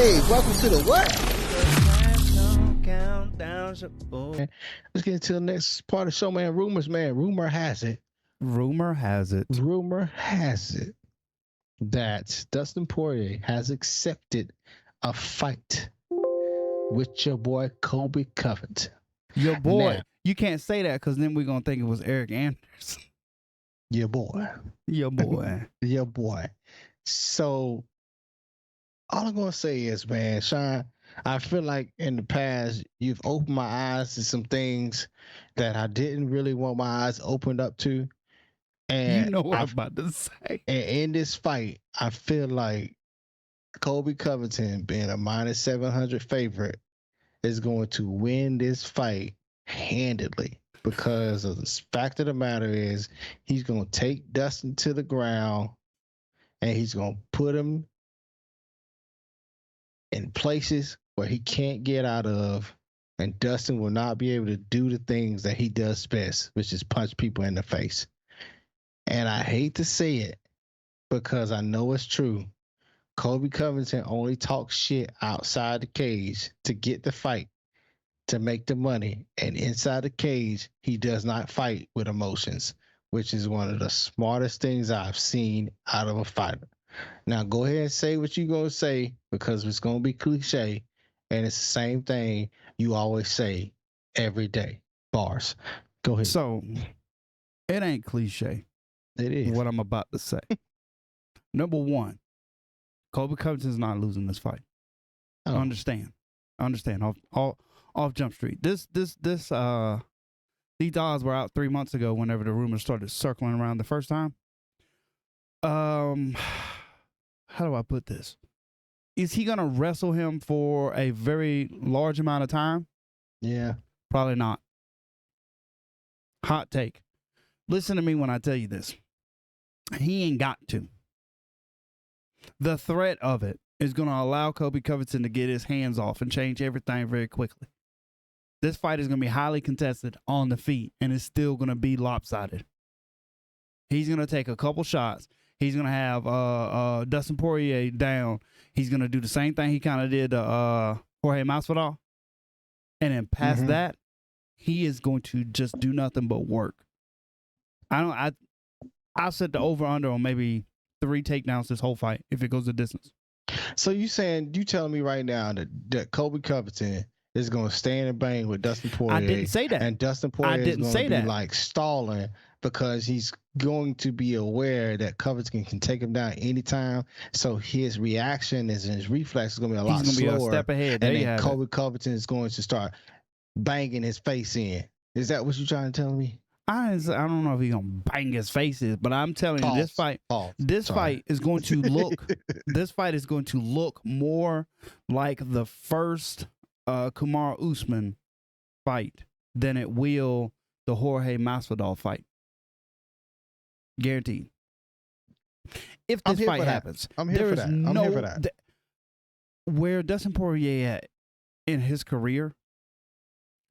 Hey, welcome to the what? Let's get into the next part of the show, man. Rumors, man. Rumor has it that Dustin Poirier has accepted a fight with your boy Colby Covington. Your boy. Now, you can't say that because then we're going to think it was Eric Anders. Your boy. Your boy. Your boy. So, all I'm going to say is, man, Sean, I feel like in the past, you've opened my eyes to some things that I didn't really want my eyes opened up to. And you know what I'm about to say. And in this fight, I feel like Colby Covington, being a minus 700 favorite, is going to win this fight handedly, because of the fact of the matter is he's going to take Dustin to the ground and he's going to put him in places where he can't get out of, and Dustin will not be able to do the things that he does best, which is punch people in the face. And I hate to say it because I know it's true. Colby Covington only talks shit outside the cage to get the fight, to make the money. And inside the cage, he does not fight with emotions, which is one of the smartest things I've seen out of a fighter. Now, go ahead and say what you're going to say, because it's going to be cliche. And it's the same thing you always say every day. Bars. Go ahead. So, it ain't cliche. It is. What I'm about to say. Number one, Colby Covington's not losing this fight. Oh. I understand. Off Jump Street. These odds were out 3 months ago whenever the rumors started circling around the first time. How do I put this? Is he going to wrestle him for a very large amount of time? Yeah. Probably not. Hot take. Listen to me when I tell you this. He ain't got to. The threat of it is going to allow Colby Covington to get his hands off and change everything very quickly. This fight is going to be highly contested on the feet, and it's still going to be lopsided. He's going to take a couple shots. He's going to have Dustin Poirier down. He's going to do the same thing he kind of did to Jorge Masvidal. And then past that, he is going to just do nothing but work. I'll set the over-under on maybe 3 takedowns this whole fight if it goes the distance. So you telling me right now that Colby Covington is going to stand and bang with Dustin Poirier? I didn't say that. And Dustin Poirier is going to be like stalling because he's going to be aware that Covington can take him down anytime. So his reaction and his reflex is going to be a lot slower. He's going to be a step ahead. And then Colby Covington is going to start banging his face in. Is that what you're trying to tell me? I don't know if he's gonna bang his faces, but I'm telling you, this fight is going to look. This fight is going to look more like the first Kamaru Usman fight than it will the Jorge Masvidal fight. Guaranteed. If this fight happens, I'm here for that. I'm here for that. Where Dustin Poirier at in his career,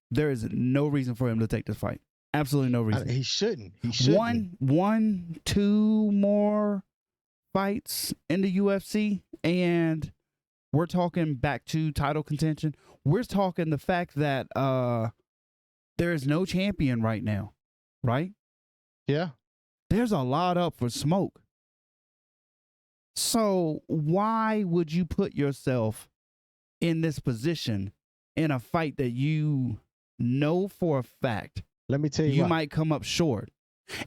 there is no reason for him to take this fight. Absolutely no reason. He shouldn't. One, 2 more fights in the UFC, and we're talking back to title contention. We're talking the fact that there is no champion right now, right? Yeah. There's a lot up for smoke. So why would you put yourself in this position in a fight that you know for a fact let me tell you, you might come up short?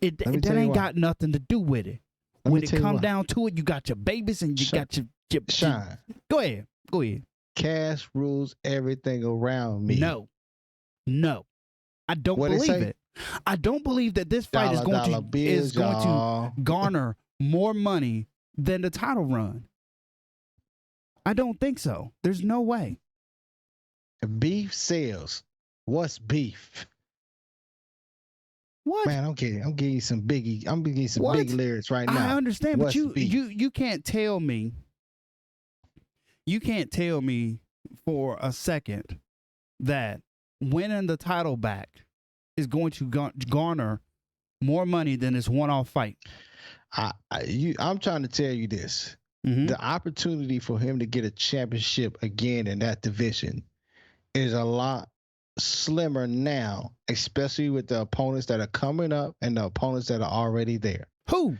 That ain't got nothing to do with it. When it comes down to it, you got your babies and you got your Shine. Go ahead. Cash rules everything around me. No. I don't believe it. I don't believe that this fight is going to garner more money than the title run. I don't think so. There's no way. Beef sells. What's beef? What? Man, I'm getting you some big lyrics right now. I understand, What's but you can't tell me. You can't tell me for a second that winning the title back is going to garner more money than this one-off fight. I'm trying to tell you this. the opportunity for him to get a championship again in that division is a lot slimmer now, especially with the opponents that are coming up and the opponents that are already there. Who?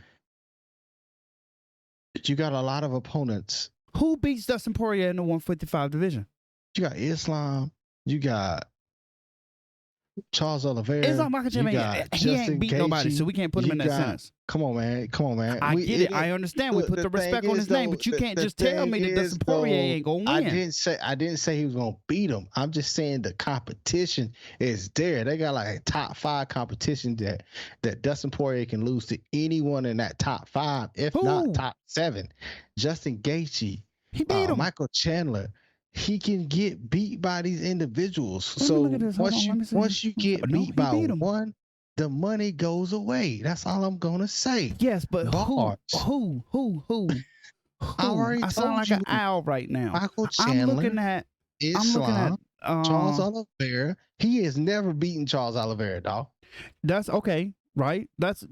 You got a lot of opponents. Who beats Dustin Poirier in the 155 division? You got Islam. You got Charles Oliveira. Islam Makhachev, he ain't beat nobody, so we can't put him in that sentence. Come on, man. I get it. I understand. We put the respect on his name, but you can't just tell me that Dustin Poirier ain't gonna win. I didn't say he was gonna beat him. I'm just saying the competition is there. They got like a top 5 competition that Dustin Poirier can lose to anyone in that top 5, if not top 7. Justin Gaethje, he beat him. Michael Chandler. He can get beat by these individuals. So once you get beat by one, the money goes away. That's all I'm gonna say. Yes, but who? I sound like an owl right now. Michael Chandler. I'm looking at Charles Oliveira. He has never beaten Charles Oliveira, dog. That's okay, right? That's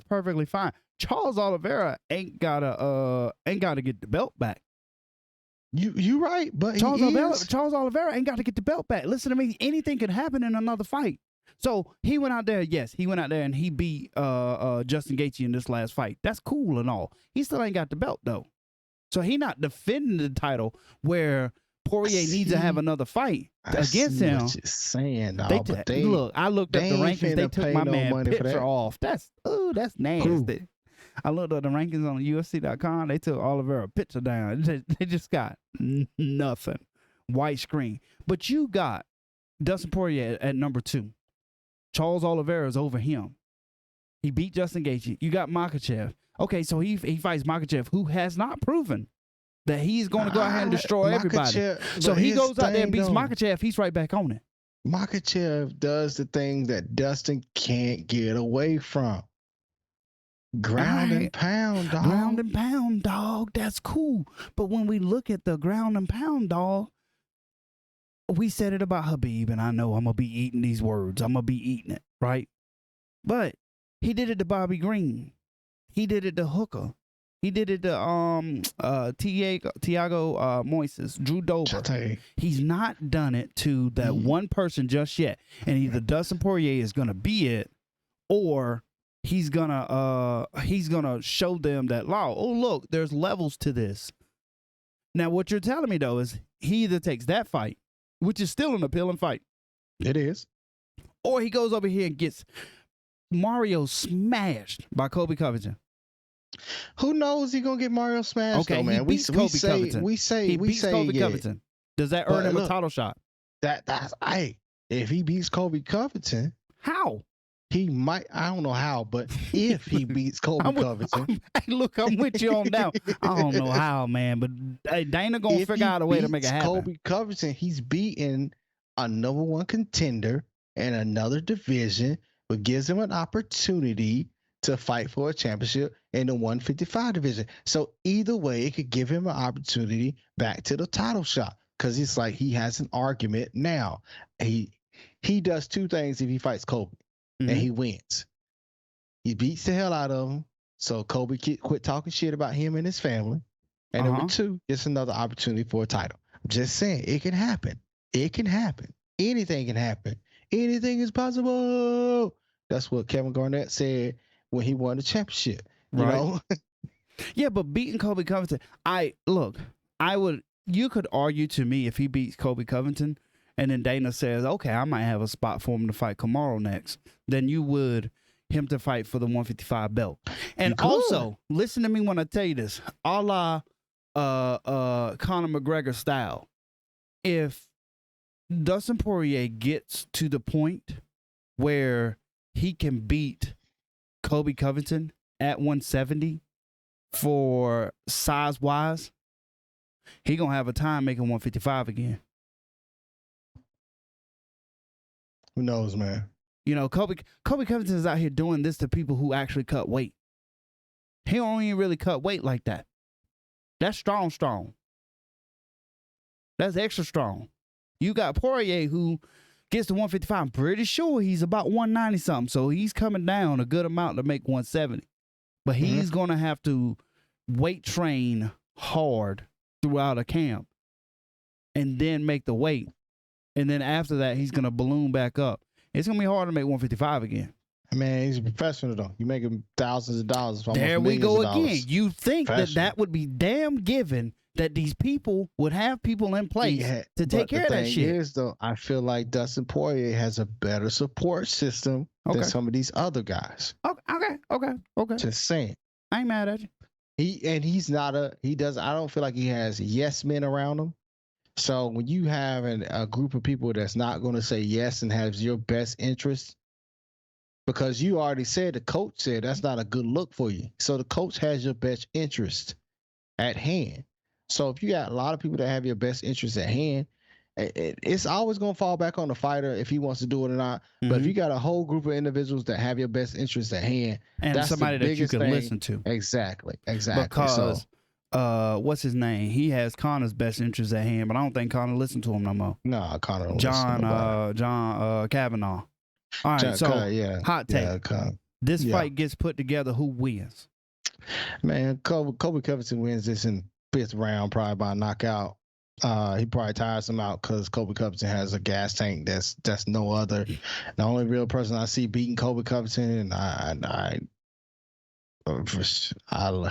perfectly fine. Charles Oliveira ain't gotta get the belt back. You right, but Charles Oliveira ain't got to get the belt back. Listen to me. Anything can happen in another fight. So he went out there. Yes, he went out there and he beat Justin Gaethje in this last fight. That's cool and all. He still ain't got the belt though. So he not defending the title where Poirier needs to have another fight against him. What you're saying, dog, look, I looked up the rankings. They took my man picture off. That's nasty. Ooh. I looked up the rankings on UFC.com. They took Oliveira picture down. They just got nothing. White screen. But you got Dustin Poirier at number 2. Charles Oliveira is over him. He beat Justin Gaethje. You got Makhachev. Okay, so he fights Makhachev, who has not proven that he's going to go ahead and destroy everybody. So he goes out there and beats Makhachev. He's right back on it. Makhachev does the thing that Dustin can't get away from. Ground and pound, dog. Ground and pound, dog. That's cool. But when we look at the ground and pound, dog, we said it about Khabib, and I know I'm going to be eating these words. I'm going to be eating it, right? But he did it to Bobby Green. He did it to Hooker. He did it to Thiago Moises, Drew Dober. He's not done it to that one person just yet. And either Dustin Poirier is going to be it, or he's gonna show them that law. Oh, look, there's levels to this. Now, what you're telling me though is he either takes that fight, which is still an appealing fight. It is. Or he goes over here and gets Mario smashed by Colby Covington. Who knows? He gonna get Mario smashed? Okay, though, man. He beats Colby Covington. He beats Colby Covington. Does that earn him a title shot? That's if he beats Colby Covington, how? He might, I don't know how, but if he beats Colby Covington. I'm with you on that. I don't know how, man, but Dana going to figure out a way to make it happen. Colby Covington, he's beating a number 1 contender in another division, but gives him an opportunity to fight for a championship in the 155 division. So either way, it could give him an opportunity back to the title shot, because it's like he has an argument now. He does 2 things if he fights Colby. And he wins. He beats the hell out of him. So Colby quit talking shit about him and his family. And number 2, it's another opportunity for a title. I'm just saying, it can happen. It can happen. Anything can happen. Anything is possible. That's what Kevin Garnett said when he won the championship. You know? Yeah, but beating Colby Covington, you could argue to me if he beats Colby Covington, and then Dana says, okay, I might have a spot for him to fight Kamaru next, then you would him to fight for the 155 belt. And also, listen to me when I tell you this, a la Conor McGregor style. If Dustin Poirier gets to the point where he can beat Colby Covington at 170 for size-wise, he going to have a time making 155 again. Who knows, man? You know, Colby Covington is out here doing this to people who actually cut weight. He don't even really cut weight like that. That's strong. That's extra strong. You got Poirier who gets to 155. I'm pretty sure he's about 190 something. So he's coming down a good amount to make 170. But he's going to have to weight train hard throughout a camp and then make the weight. And then after that, he's going to balloon back up. It's going to be hard to make 155 again. Man, he's a professional, though. You make him thousands of dollars. There we go again. Dollars. You think that would be damn given that these people would have people in place to take care of that shit. The thing is, though, I feel like Dustin Poirier has a better support system than some of these other guys. Okay. Just saying. I ain't mad at you. I don't feel like he has yes men around him. So when you have a group of people that's not going to say yes and has your best interest, because you already said, the coach said that's not a good look for you. So the coach has your best interest at hand. So if you got a lot of people that have your best interest at hand, it's always going to fall back on the fighter if he wants to do it or not. Mm-hmm. But if you got a whole group of individuals that have your best interest at hand, and that's somebody that you can listen to. Exactly. Because what's his name? He has Connor's best interest at hand, but I don't think Connor listened to him no more. No, Connor don't John Kavanaugh. All right, hot take. This fight gets put together. Who wins? Man, Colby Covington wins this in 5th round, probably by knockout. He probably tires him out because Colby Covington has a gas tank that's no other. The only real person I see beating Colby Covington, and I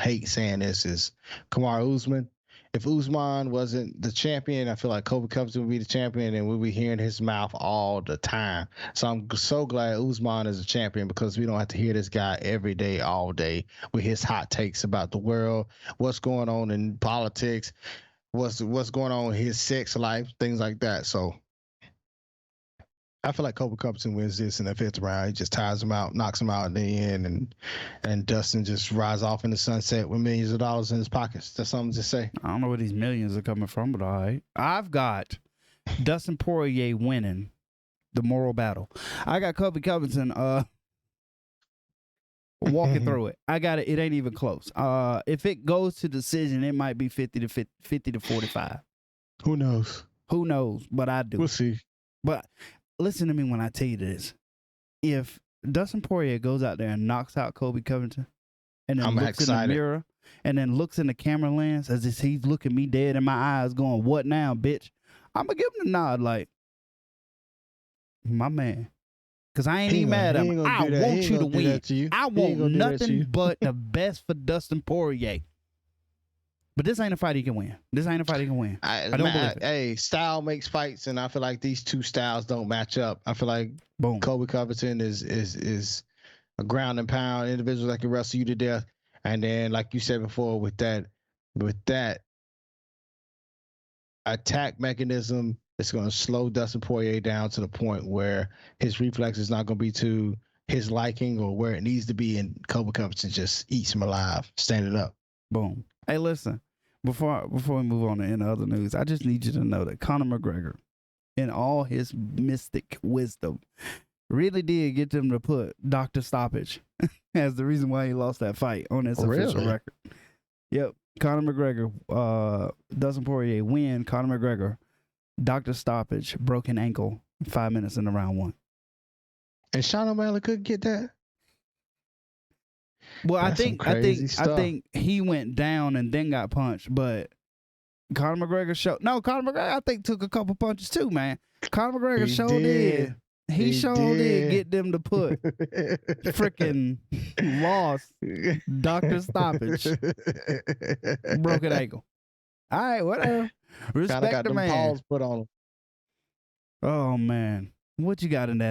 hate saying this, is Kamaru Usman. If Usman wasn't the champion, I feel like Colby Covington would be the champion, and we'll be hearing his mouth all the time. So I'm so glad Usman is a champion because we don't have to hear this guy every day, all day, with his hot takes about the world, what's going on in politics, what's going on in his sex life, things like that. So I feel like Colby Covington wins this in the 5th round. He just tires him out, knocks him out in the end, and Dustin just rides off in the sunset with millions of dollars in his pockets. That's something to say. I don't know where these millions are coming from, but all right. I've got Dustin Poirier winning the moral battle. I got Colby Covington walking through it. I got it. It ain't even close. If it goes to decision, it might be 50 to 45. Who knows? Who knows? But I do. We'll see. But listen to me when I tell you this. If Dustin Poirier goes out there and knocks out Colby Covington and then looks in the mirror and then looks in the camera lens as if he's looking me dead in my eyes going, "What now, bitch?" I'm going to give him the nod like, my man. Because I ain't even mad at him. I want you to win. I want nothing but the best for Dustin Poirier. But this ain't a fight he can win. I don't believe it. Hey, style makes fights, and I feel like these two styles don't match up. I feel like Colby Covington is a ground and pound individual that can wrestle you to death. And then, like you said before, with that attack mechanism, it's going to slow Dustin Poirier down to the point where his reflex is not going to be to his liking or where it needs to be, and Colby Covington just eats him alive, standing up. Boom. Hey, listen, before we move on to any other news, I just need you to know that Conor McGregor, in all his mystic wisdom, really did get them to put Dr. Stoppage as the reason why he lost that fight on his official record. Yep. Conor McGregor, Dustin Poirier win. Conor McGregor, Dr. Stoppage, broken ankle, 5 minutes in the round 1. And Sean O'Malley couldn't get that? Well, I think he went down and then got punched, but Conor McGregor Conor McGregor I think took a couple punches too, man. Conor McGregor did. He did get them to put freaking lost Dr. Stoppage, broken ankle. All right, whatever. Respect got the them man. paws put on him. Oh man, what you got in that?